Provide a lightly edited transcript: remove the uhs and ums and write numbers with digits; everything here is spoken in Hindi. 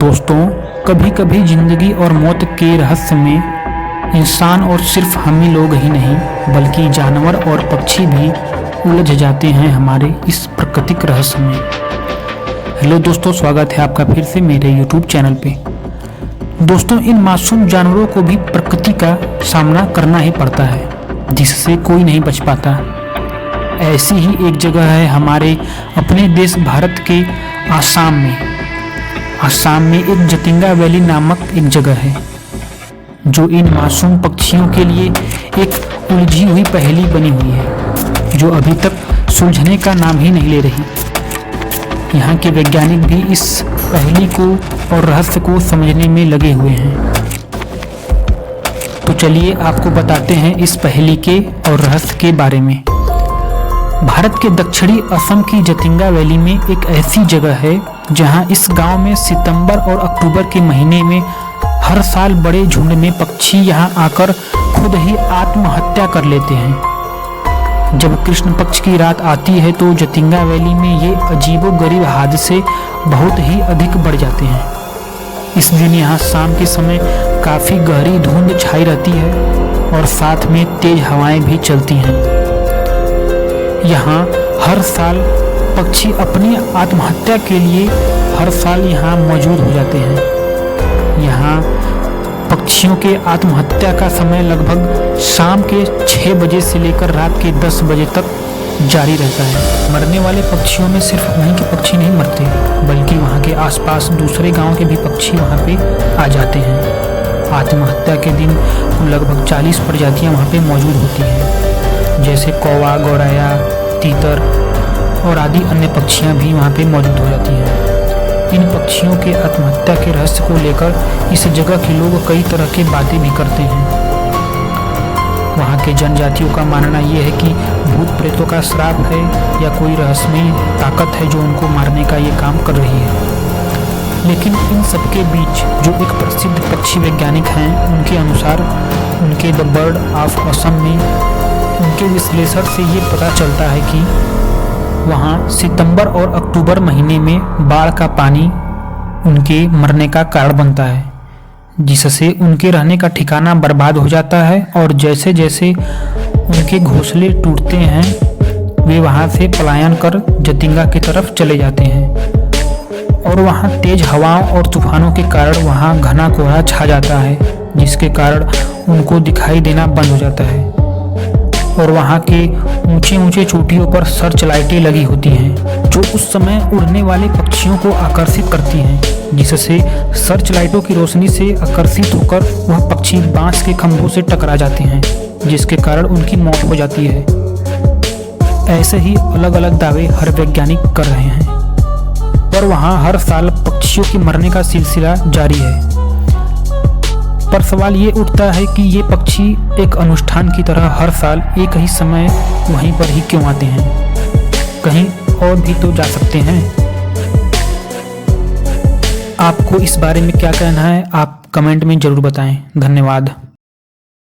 दोस्तों, कभी कभी जिंदगी और मौत के रहस्य में इंसान और सिर्फ हम ही लोग ही नहीं बल्कि जानवर और पक्षी भी उलझ जाते हैं हमारे इस प्राकृतिक रहस्य में। हेलो दोस्तों, स्वागत है आपका फिर से मेरे YouTube चैनल पे। दोस्तों, इन मासूम जानवरों को भी प्रकृति का सामना करना ही पड़ता है जिससे कोई नहीं बच पाता। ऐसी ही एक जगह है हमारे अपने देश भारत के आसाम में एक जतिंगा वैली नामक एक जगह है जो इन मासूम पक्षियों के लिए एक उलझी हुई पहेली बनी हुई है जो अभी तक सुलझने का नाम ही नहीं ले रही। यहाँ के वैज्ञानिक भी इस पहेली को और रहस्य को समझने में लगे हुए हैं। तो चलिए आपको बताते हैं इस पहेली के और रहस्य के बारे में। भारत के दक्षिणी असम की जतिंगा वैली में एक ऐसी जगह है जहां इस गांव में सितंबर और अक्टूबर के महीने में हर साल बड़े झुंड में पक्षी यहां आकर खुद ही आत्महत्या कर लेते हैं। जब कृष्ण पक्ष की रात आती है तो जतिंगा वैली में ये अजीबोगरीब हादसे बहुत ही अधिक बढ़ जाते हैं। इस दिन यहाँ शाम के समय काफ़ी गहरी धुंध छाई रहती है और साथ में तेज हवाएं भी चलती हैं। यहाँ हर साल पक्षी अपनी आत्महत्या के लिए हर साल यहाँ मौजूद हो जाते हैं। यहाँ पक्षियों के आत्महत्या का समय लगभग शाम के 6 बजे से लेकर रात के 10 बजे तक जारी रहता है। मरने वाले पक्षियों में सिर्फ वहीं के पक्षी नहीं मरते बल्कि वहाँ के आसपास दूसरे गांव के भी पक्षी वहाँ पे आ जाते हैं। आत्महत्या के दिन लगभग 40 प्रजातियाँ वहाँ पे मौजूद होती हैं, जैसे कौवा, गौरैया, तीतर और आदि अन्य पक्षियां भी वहां पे मौजूद हो जाती हैं। इन पक्षियों के आत्महत्या के रहस्य को लेकर इस जगह के लोग कई तरह की बातें भी करते हैं। वहां के जनजातियों का मानना यह है कि भूत प्रेतों का श्राप है या कोई रहस्यमयी ताकत है जो उनको मारने का ये काम कर रही है। लेकिन इन सबके बीच जो एक प्रसिद्ध पक्षी वैज्ञानिक हैं, उनके अनुसार उनके द बर्ड ऑफ असम में उनके विश्लेषण से ये पता चलता है कि वहाँ सितंबर और अक्टूबर महीने में बाढ़ का पानी उनके मरने का कारण बनता है, जिससे उनके रहने का ठिकाना बर्बाद हो जाता है और जैसे जैसे उनके घोंसले टूटते हैं वे वहाँ से पलायन कर जतिंगा की तरफ चले जाते हैं। और वहाँ तेज हवाओं और तूफानों के कारण वहाँ घना कोहरा छा जाता है जिसके कारण उनको दिखाई देना बंद हो जाता है। और वहाँ के ऊंचे ऊंचे चोटियों पर सर्च लाइटें लगी होती हैं जो उस समय उड़ने वाले पक्षियों को आकर्षित करती हैं, जिससे सर्च लाइटों की रोशनी से आकर्षित होकर वह पक्षी बांस के खंभों से टकरा जाते हैं जिसके कारण उनकी मौत हो जाती है। ऐसे ही अलग अलग दावे हर वैज्ञानिक कर रहे हैं, पर वहाँ हर साल पक्षियों के मरने का सिलसिला जारी है। पर सवाल ये उठता है कि ये पक्षी एक अनुष्ठान की तरह हर साल एक ही समय वहीं पर ही क्यों आते हैं? कहीं और भी तो जा सकते हैं। आपको इस बारे में क्या कहना है? आप कमेंट में जरूर बताएं। धन्यवाद।